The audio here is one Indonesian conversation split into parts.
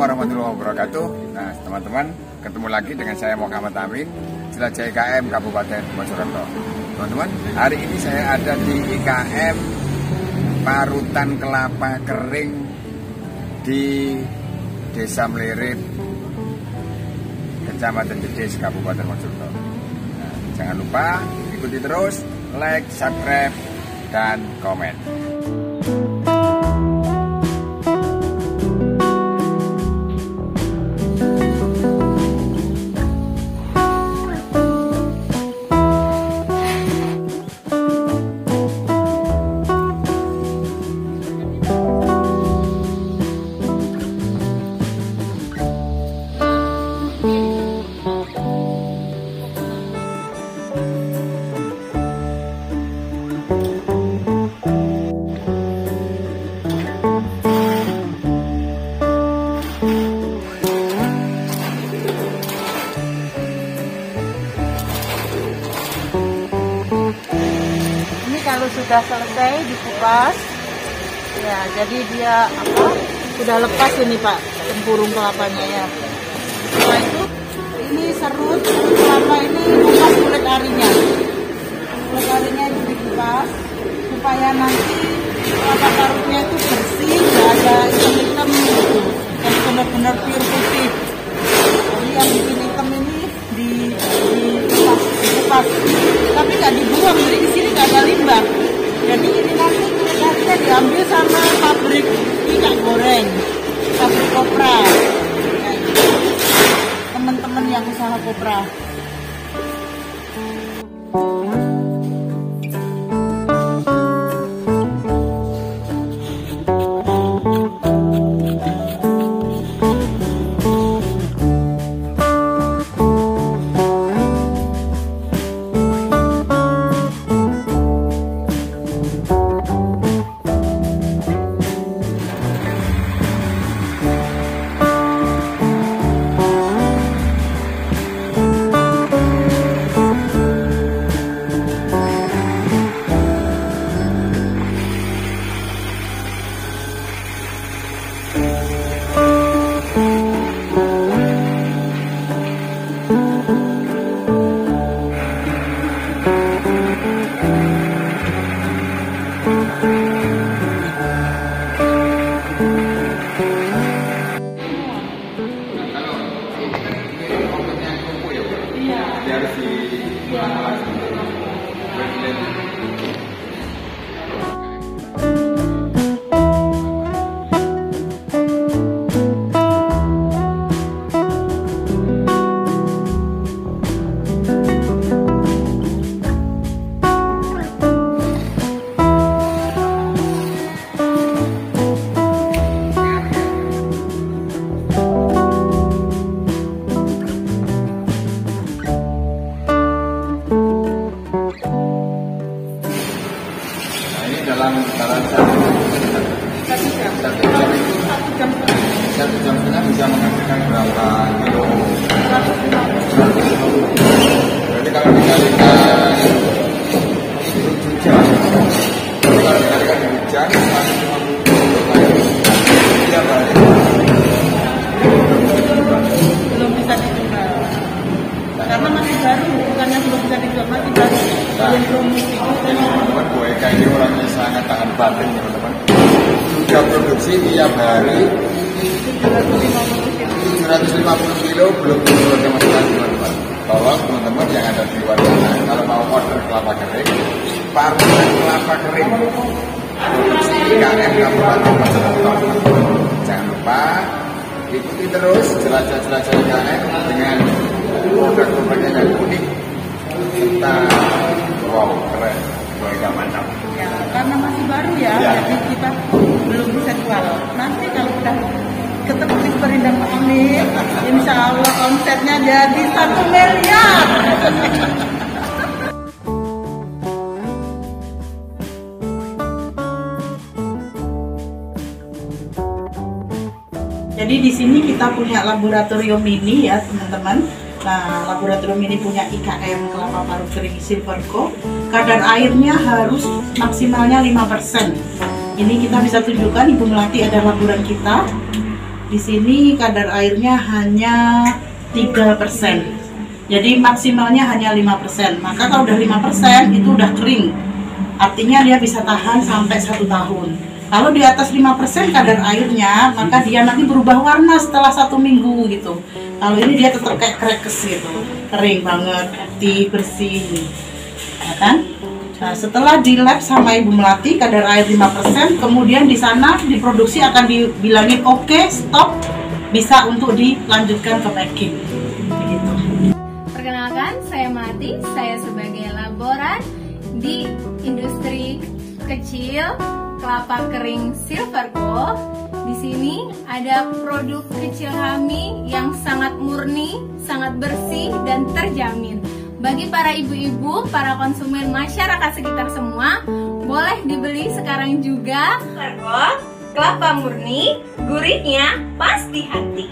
warahmatullahi wabarakatuh. Nah teman-teman, ketemu lagi dengan saya Muhammad Amin, Jelajah IKM Kabupaten Mojokerto. Teman-teman, hari ini saya ada di IKM Parutan Kelapa Kering di Desa Mlirit, Kecamatan Jedes, Kabupaten Mojokerto. Nah, jangan lupa ikuti terus, like, subscribe, dan komen. Kalau sudah selesai dikupas, ya jadi dia sudah lepas ini Pak, tempurung kelapanya ya. Setelah itu ini serut kelapa ini kupas kulit arinya. Kulit arinya itu dikupas supaya nanti kelapa parutnya itu bersih, nggak ada hitam-hitam gitu, dan benar-benar pure putih. Jadi yang bikin hitam ini dikupas, tapi nggak dibuang, jadi di sini nggak ada limbah. Jadi ini nanti kulitnya diambil sama pabrik minyak goreng, pabrik kopra, teman-teman yang usaha kopra. Dalam saran satu jam setengah bisa menghasilkan berapa kilo? Berarti kalau dikalikan hujan, tiap hari Belum bisa dijual karena masih baru, bukannya belum bisa dijual, masih baru, belum promosi. Teman-teman, Bu Eka ini orangnya sangat tahan batin, teman-teman. Sudah produksi tiap hari 750 kilo, belum turun sama sekali, teman-teman. Tolong teman-teman yang ada di luar sana, kalau mau order kelapa kering, parutan kelapa kering produksi IKM Kabupaten Mojokerto. Jangan lupa ikuti terus jelajah-jelajah IKM dengan produk-produknya yang unik serta wow, keren, buah mantap. Ya, karena masih baru ya, jadi kita belum bisa jual. Nanti kalau udah ketemu di Perindang Amin, insya Allah omsetnya jadi 1 miliar. Jadi di sini kita punya laboratorium mini ya teman-teman. Nah, laboratorium ini punya IKM kelapa parut kering Silverco. Kadar airnya harus maksimalnya 5%. Ini kita bisa tunjukkan, Ibu Melati ada laboran kita. Di sini kadar airnya hanya 3%. Jadi maksimalnya hanya 5%. Maka kalau udah 5% itu udah kering. Artinya dia bisa tahan sampai 1 tahun. Kalau di atas 5% kadar airnya, maka dia nanti berubah warna setelah 1 minggu gitu. Kalau ini dia tetap kayak krekes gitu, kering banget, putih, bersih, ya kan? Nah, setelah di lab sama Ibu Melati kadar air 5%, kemudian di sana diproduksi akan dibilangin oke, stop, bisa untuk dilanjutkan ke packing. Begitu. Perkenalkan, saya Melati, saya sebagai laboran di industri kecil kelapa kering Silverco. Di sini ada produk kecil kami yang sangat murni, sangat bersih dan terjamin. Bagi para ibu-ibu, para konsumen masyarakat sekitar semua, boleh dibeli sekarang juga. Silverco, kelapa murni, gurihnya pasti hati.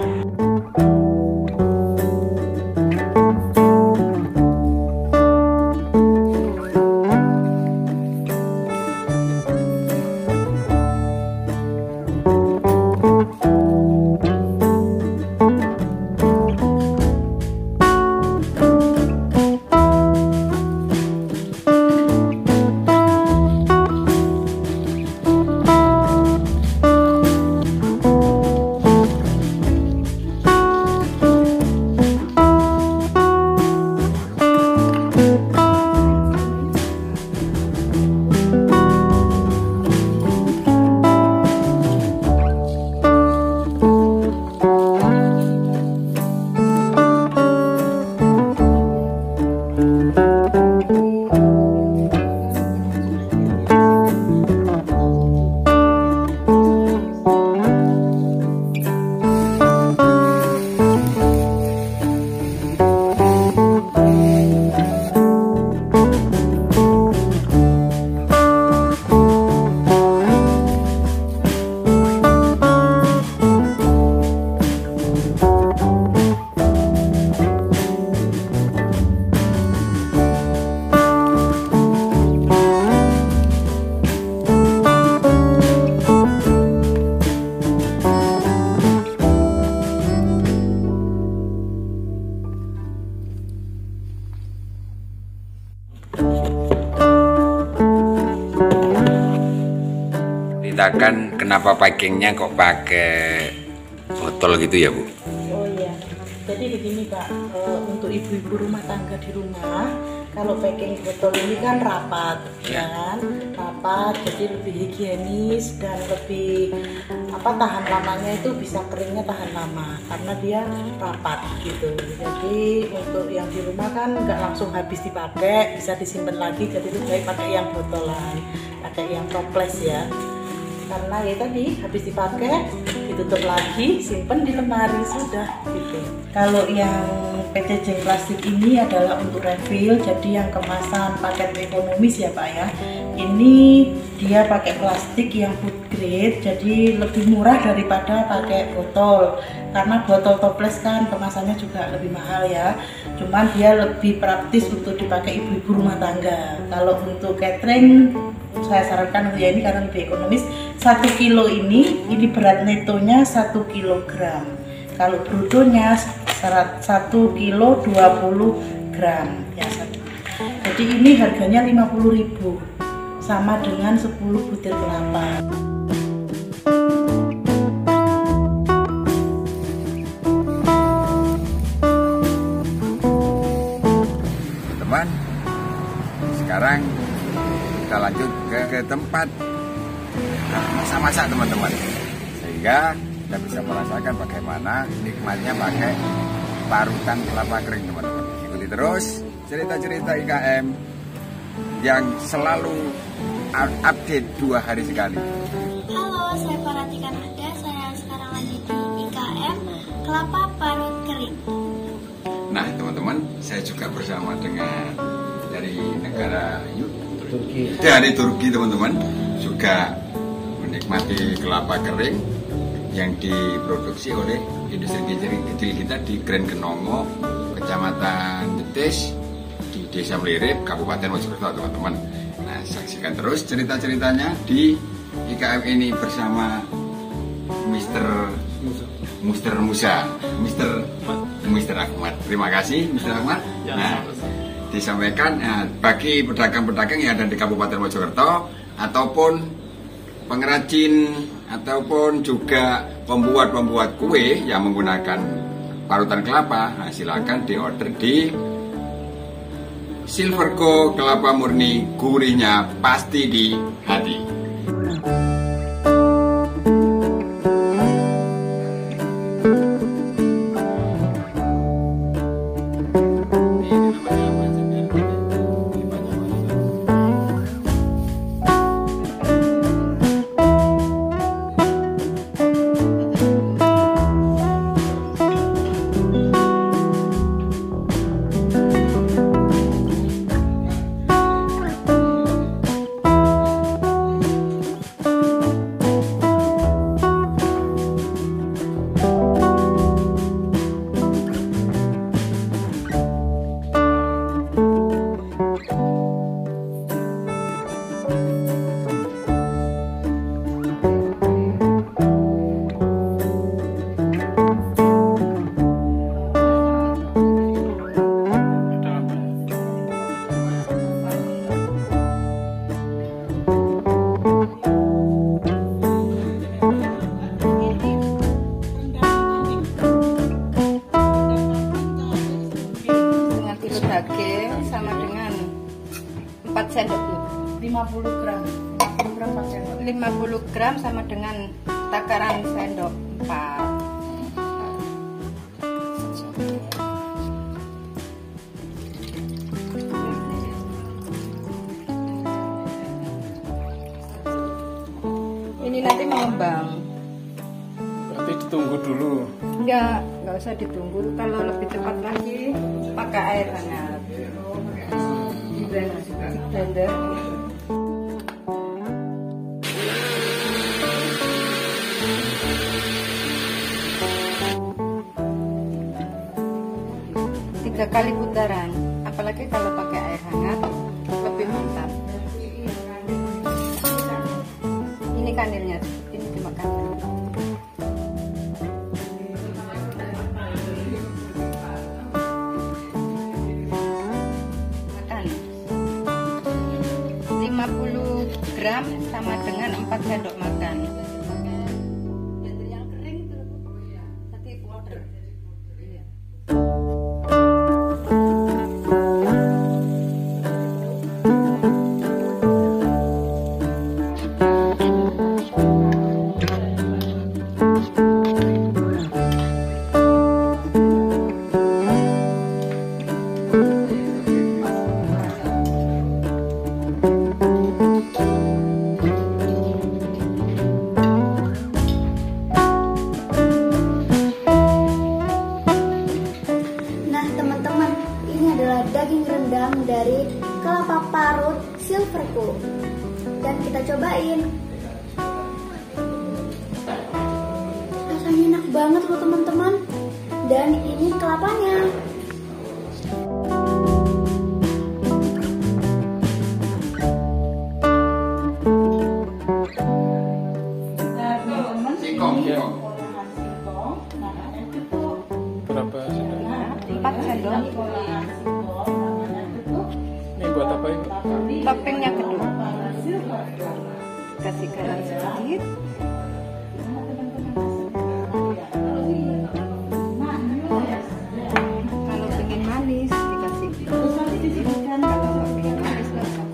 Ceritakan kenapa packingnya kok pakai botol gitu ya Bu? Oh iya, jadi begini Pak, untuk ibu-ibu rumah tangga di rumah, kalau packing botol ini kan rapat, ya kan? Rapat, jadi lebih higienis dan lebih tahan lamanya itu bisa keringnya tahan lama karena dia rapat gitu. Jadi untuk yang di rumah kan nggak langsung habis dipakai, bisa disimpan lagi. Jadi lebih baik pakai yang botolan, pakai yang toples ya. Karena ya tadi habis dipakai ditutup lagi, simpen di lemari sudah gitu. Kalau yang packaging plastik ini adalah untuk refill, jadi yang kemasan paket ekonomis ya Pak ya. Ini dia pakai plastik yang food grade, jadi lebih murah daripada pakai botol. Karena botol toples kan kemasannya juga lebih mahal ya. Cuman dia lebih praktis untuk dipakai ibu-ibu rumah tangga. Kalau untuk catering saya sarankan untuk ya ini karena lebih ekonomis. 1 kilo ini berat netonya 1 kilogram. Kalau brutonya 1 kilo 20 gram ya. Jadi ini harganya 50.000 sama dengan 10 butir kelapa. Teman, sekarang kita lanjut ke tempat masak-masak teman-teman, sehingga kita bisa merasakan bagaimana nikmatnya pakai parutan kelapa kering teman-teman. Ikuti terus cerita-cerita IKM yang selalu update 2 hari sekali. Halo, saya Paratika Nada. Saya sekarang lagi di IKM Kelapa Parut Kering. Nah teman-teman, saya juga bersama dengan dari negara Turki. Dari Turki teman-teman, juga menikmati kelapa kering yang diproduksi oleh industri kecil kita di Grand Kenongo, Kecamatan Jetis, di Desa Melirip, Kabupaten Mojokerto teman-teman. Nah, saksikan terus cerita-ceritanya di IKM ini bersama Mr. Mr. Musa, Mr. Ahmad. Terima kasih Mr. Ahmad. Nah, disampaikan bagi pedagang-pedagang yang ada di Kabupaten Mojokerto ataupun pengrajin ataupun juga pembuat kue yang menggunakan parutan kelapa, nah, silakan diorder di Silverco kelapa murni, gurihnya pasti di hati. Daging sama dengan 4 sendok 50 gram 50 gram sama dengan takaran sendok 4. Ini nanti mengembang. Berarti ditunggu dulu. Enggak usah ditunggu. Kalau lebih cepat lagi pakai air hangat. Di blender. Tiga kali putaran. Apalagi kalau pakai air hangat lebih mantap. Ini kanilnya, ini cuma kanil. Gram sama dengan 4 sendok makan. Yang kering itu tadi powder. Daging rendang dari kelapa parut Silverco, dan kita cobain. Rasanya enak banget loh teman-teman, dan ini kelapanya. Berapa sendok? 4 sendok. Ini buat apa ini? Toppingnya kedua. Kasih garam sedikit. Kalau pengen manis dikasih sedikit. Kalau nggak pengen manis nggak usah.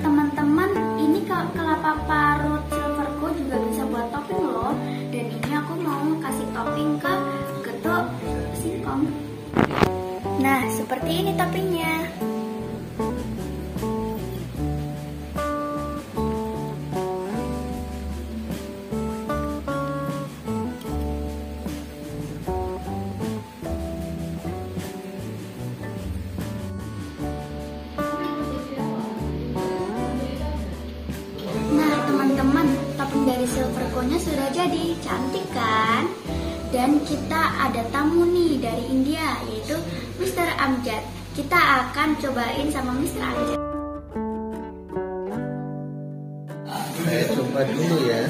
Teman-teman, ini kelapa parut Silverco juga bisa buat topping loh. Dan ini aku mau kasih topping ke getuk singkong. Nah, seperti ini toppingnya. jadi, cantik kan? Dan kita ada tamu nih dari India, yaitu Mr. Amjad. Kita akan cobain sama Mr. Amjad. Saya coba dulu ya.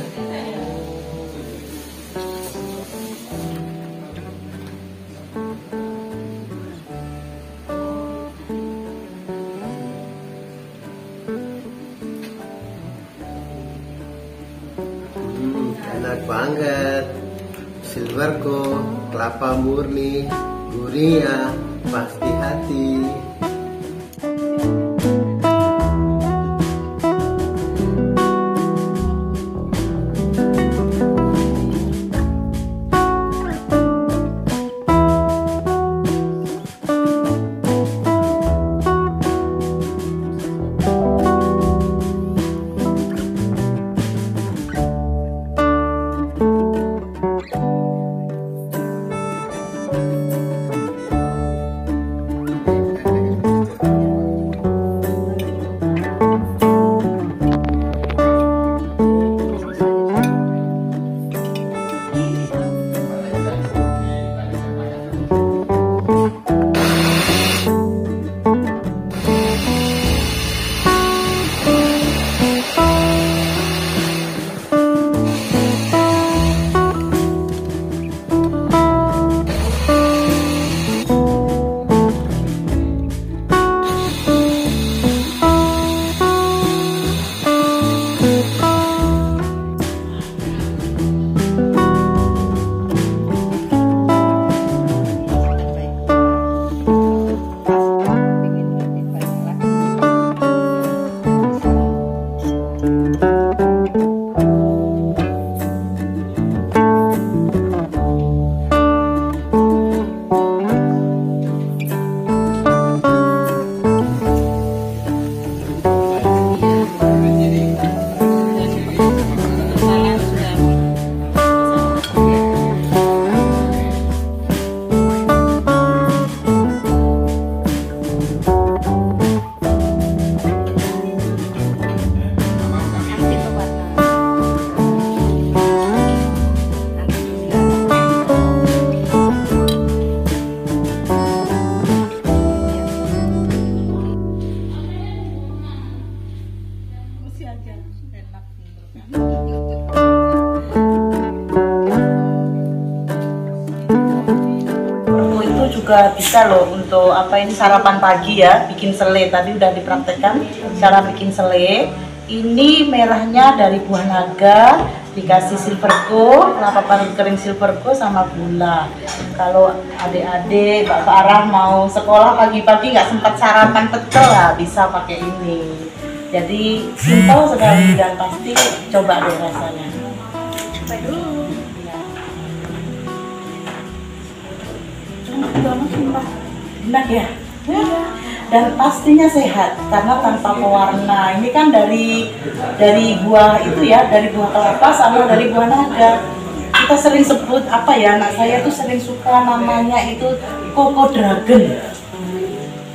Enak banget. Silverco, kelapa murni, gurihnya, pasti hati. Juga bisa loh untuk apa ini sarapan pagi ya, bikin sele. Tadi udah dipraktekkan cara bikin sele. Ini merahnya dari buah naga, dikasih Silverco, kelapa parut kering Silverco sama gula. Kalau adik-adik Bapak Arah mau sekolah pagi-pagi nggak sempat sarapan pecel lah, bisa pakai ini. Jadi simpel sekali dan pasti coba deh rasanya. Coba dulu. Enak ya? Dan pastinya sehat karena tanpa pewarna. Ini kan dari buah itu ya, dari buah kelapa sama dari buah naga. Kita sering sebut apa ya, anak saya tuh sering suka namanya itu Coco Dragon.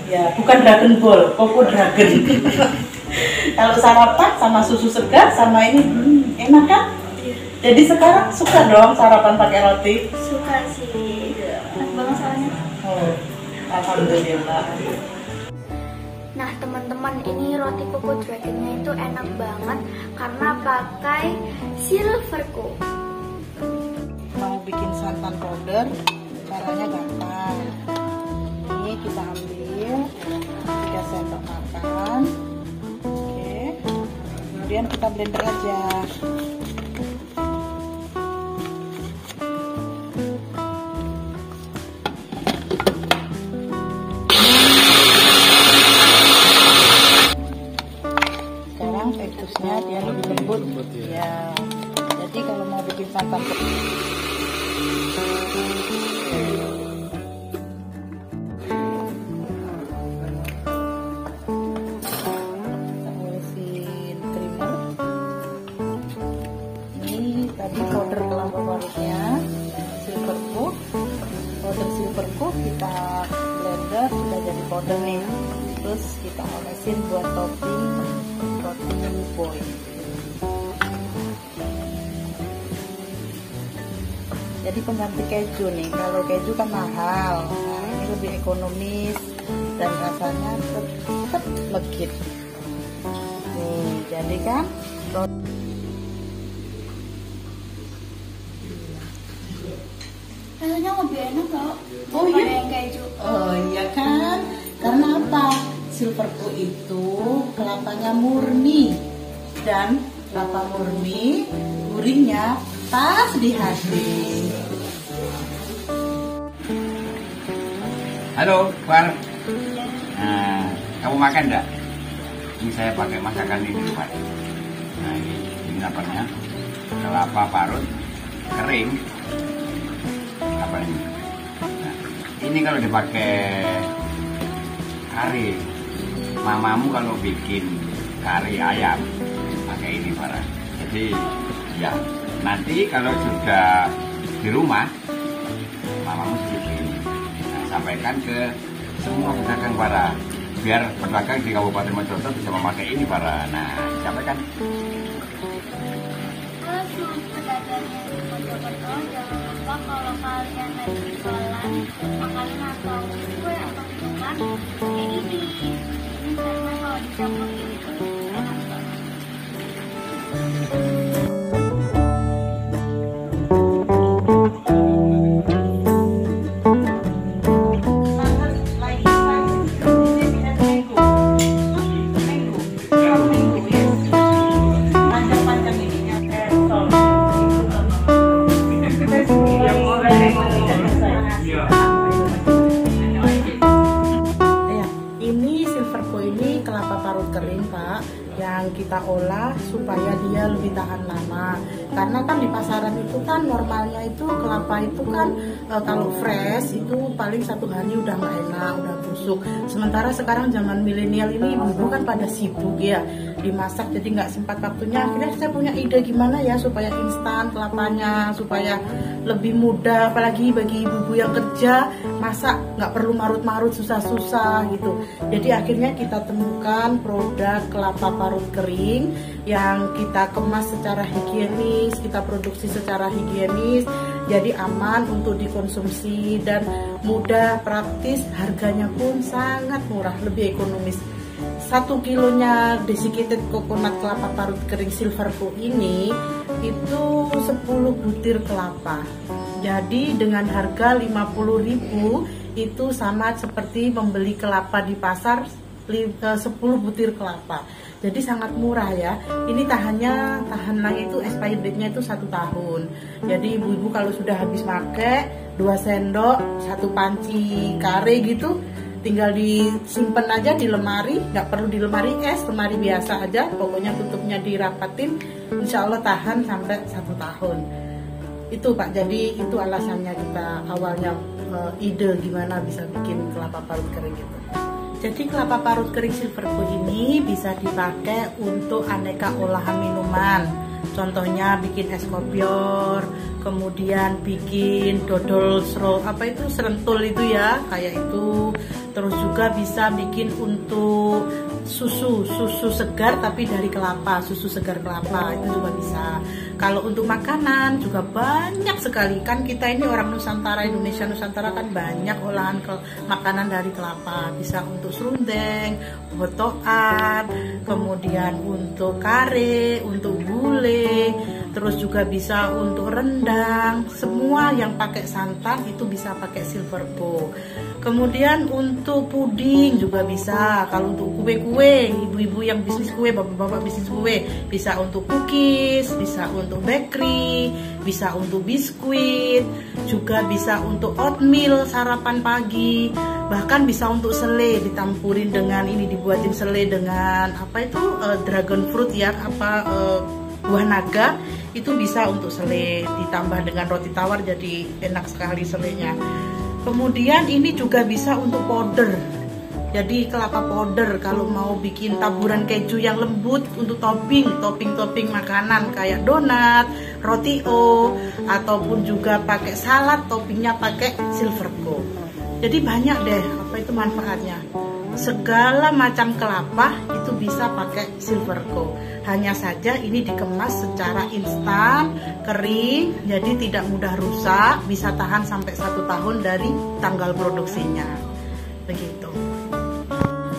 Ya, bukan Dragon Ball, Coco Dragon. Kalau sarapan sama susu segar sama ini enak kan? Jadi sekarang suka dong sarapan pakai roti? Suka sih. Enak banget soalnya. Oh, alhamdulillah. Nah teman-teman, ini roti Coco Dragonnya itu enak banget karena pakai Silverco. Mau bikin santan powder, caranya gampang. Ini kita ambil 3 sendok makan. Oke. Kemudian kita blender aja. Teksturnya dia lebih lembut ya. Jadi kalau mau bikin santan olesin creamer. Ini tadi powder kelapa parutnya Silverco, powder Silverco kita blender sudah jadi powder nih. Terus kita olesin buat topping roti boy. Jadi pengganti keju nih. Kalau keju kan mahal. Nah, ini lebih ekonomis dan rasanya tetap legit. Nih, jadi kan Rasanya lebih enak kok. Oh, iya? daripada yang keju. oh iya kan? Karena apa? Silverco itu kelapanya murni dan kelapa murni gurihnya pas di hati. Halo, Par. Nah, kamu makan enggak? Ini saya pakai masakan ini, Pak. Nah, ini namanya kelapa parut kering. Apa ini? Nah, ini kalau dipakai kari, mamamu kalau bikin kari ayam pakai ini, Pak. Jadi, ya, nanti kalau sudah di rumah, mamamu seperti ini. Nah, sampaikan ke semua pedagang para, biar pedagang di Kabupaten Mojokerto bisa memakai ini para. Nah, sampaikan. Terus pedagangnya di Mojokerto, jangan lupa kalau kalian lagi jualan makanan atau kue atau minuman pakai ini. Ini karena kalau dicampur ini tuh enak banget. Ini Silverco ini kelapa parut kering, Pak, yang kita olah supaya dia lebih tahan lama. Karena kan di pasaran itu kan normalnya itu kelapa itu kan kalau fresh itu paling 1 hari udah nggak enak, udah busuk. Sementara sekarang zaman milenial ini ibu kan pada sibuk ya dimasak, jadi nggak sempat waktunya. Akhirnya saya punya ide gimana ya supaya instan kelapanya, supaya lebih mudah, apalagi bagi ibu-ibu yang kerja masak nggak perlu marut-marut susah-susah gitu. Jadi akhirnya kita temukan produk kelapa parut kering yang kita kemas secara higienis, kita produksi secara higienis, jadi aman untuk dikonsumsi dan mudah, praktis, harganya pun sangat murah, lebih ekonomis. 1 kilonya desiccated coconut kelapa parut kering Silverco ini itu 10 butir kelapa. Jadi dengan harga 50.000 itu sama seperti membeli kelapa di pasar 10 butir kelapa. Jadi sangat murah ya. Ini tahan lagi itu expired date-nya itu 1 tahun. Jadi ibu-ibu kalau sudah habis pakai 2 sendok 1 panci kare gitu, tinggal disimpan aja di lemari, nggak perlu di lemari es, lemari biasa aja, pokoknya tutupnya dirapatin, insya Allah tahan sampai 1 tahun. Itu Pak, jadi itu alasannya kita awalnya ide gimana bisa bikin kelapa parut kering gitu. Jadi kelapa parut kering Silverco ini bisa dipakai untuk aneka olahan minuman. Contohnya bikin es kopior, kemudian bikin dodol serentul itu ya, kayak itu. Terus juga bisa bikin untuk susu segar tapi dari kelapa, susu segar kelapa itu juga bisa. Kalau untuk makanan juga banyak sekali, kan kita ini orang Nusantara, Indonesia Nusantara kan banyak olahan makanan dari kelapa. Bisa untuk serundeng, botoan, kemudian untuk kare, untuk gulai, terus juga bisa untuk rendang, semua yang pakai santan itu bisa pakai Silverco. Kemudian untuk puding juga bisa. Kalau untuk kue-kue, ibu-ibu yang bisnis kue, bapak-bapak bisnis kue, bisa untuk cookies, bisa untuk bakery, bisa untuk biskuit, juga bisa untuk oatmeal sarapan pagi, bahkan bisa untuk selai, ditampurin dengan ini, dibuatin selai dengan dragon fruit ya, buah naga, itu bisa untuk selai, ditambah dengan roti tawar, jadi enak sekali selainya. Kemudian ini juga bisa untuk powder. Jadi kelapa powder kalau mau bikin taburan keju yang lembut untuk topping makanan kayak donat, roti ataupun juga pakai salad, toppingnya pakai Silverco. Jadi banyak deh manfaatnya. segala macam kelapa itu bisa pakai Silverco. Hanya saja ini dikemas secara instan, kering, jadi tidak mudah rusak, bisa tahan sampai 1 tahun dari tanggal produksinya. Begitu.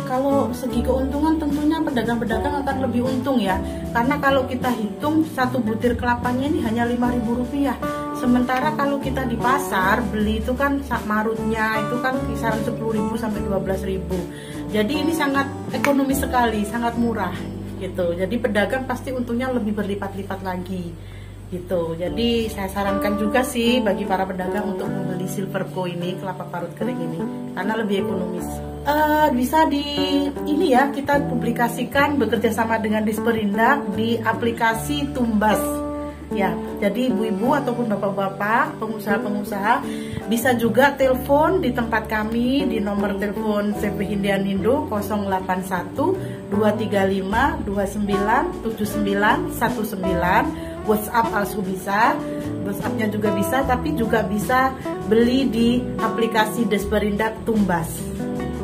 Kalau segi keuntungan tentunya pedagang-pedagang akan lebih untung ya, karena kalau kita hitung 1 butir kelapanya ini hanya Rp5.000. Sementara kalau kita di pasar beli itu kan marutnya itu kan kisaran 10.000 sampai 12.000. Jadi ini sangat ekonomis sekali, sangat murah gitu. Jadi pedagang pasti untungnya lebih berlipat-lipat lagi gitu. Jadi saya sarankan juga sih bagi para pedagang untuk membeli Silverco ini, kelapa parut kering ini, karena lebih ekonomis. Bisa di ini ya, kita publikasikan bekerja sama dengan Disperindak di aplikasi Tumbas ya. Jadi ibu-ibu ataupun bapak-bapak, pengusaha-pengusaha bisa juga telepon di tempat kami di nomor telepon CV Hindianindo 081 235 29 79 19. WhatsApp also bisa, WhatsAppnya juga bisa, tapi juga bisa beli di aplikasi Disperindak Tumbas.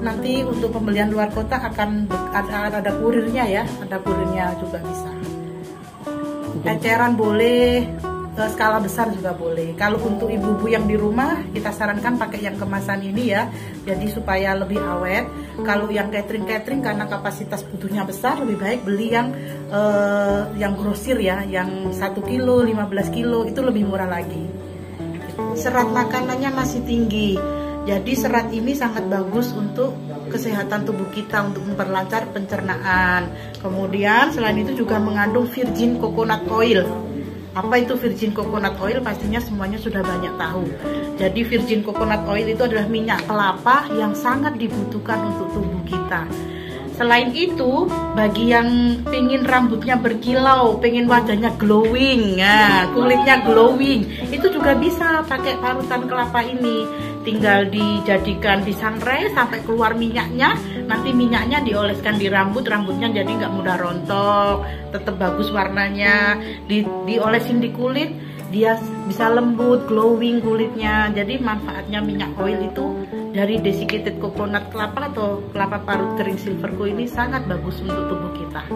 Nanti untuk pembelian luar kota akan ada kurirnya ya, ada kurirnya juga bisa. Eceran boleh, skala besar juga boleh. Kalau untuk ibu-ibu yang di rumah, kita sarankan pakai yang kemasan ini ya, jadi supaya lebih awet. Kalau yang catering karena kapasitas butuhnya besar, lebih baik beli yang grosir ya, yang 1 kilo, 15 kilo itu lebih murah lagi. Serat makanannya masih tinggi. Jadi serat ini sangat bagus untuk kesehatan tubuh kita, untuk memperlancar pencernaan. Kemudian selain itu juga mengandung virgin coconut oil. Apa itu virgin coconut oil? Pastinya semuanya sudah banyak tahu. Jadi virgin coconut oil itu adalah minyak kelapa yang sangat dibutuhkan untuk tubuh kita. Selain itu, bagi yang pengen rambutnya berkilau, pengen wajahnya glowing, nah, kulitnya glowing, itu juga bisa pakai parutan kelapa ini. Tinggal dijadikan disangrai sampai keluar minyaknya, nanti minyaknya dioleskan di rambut, rambutnya jadi nggak mudah rontok, tetap bagus warnanya. Diolesin di kulit, dia bisa lembut, glowing kulitnya. Jadi manfaatnya minyak oil itu dari desiccated coconut kelapa atau kelapa parut kering Silverco ini sangat bagus untuk tubuh kita.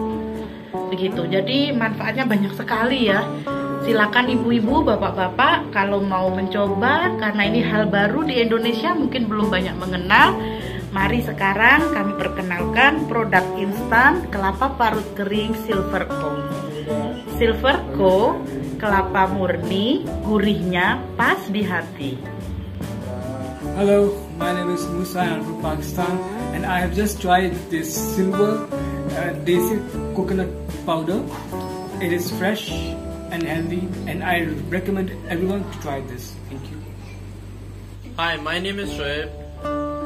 Begitu. Jadi manfaatnya banyak sekali ya. Silakan ibu-ibu, bapak-bapak kalau mau mencoba, karena ini hal baru di Indonesia mungkin belum banyak mengenal. Mari sekarang kami perkenalkan produk instan kelapa parut kering Silverco. Silverco, kelapa murni, gurihnya pas di hati. Hello, my name is Musa. I'm from Pakistan, and I have just tried this silver desi coconut powder. It is fresh and healthy, and I recommend everyone to try this. Thank you. Hi, my name is Shoaib.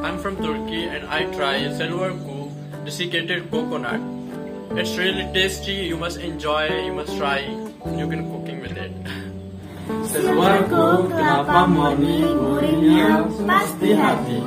I'm from Turkey, and I try Silverco desiccated coconut. It's really tasty. You must enjoy. You must try. You can cooking with it. Silverco kelapa murni, gurihnya pas di hati.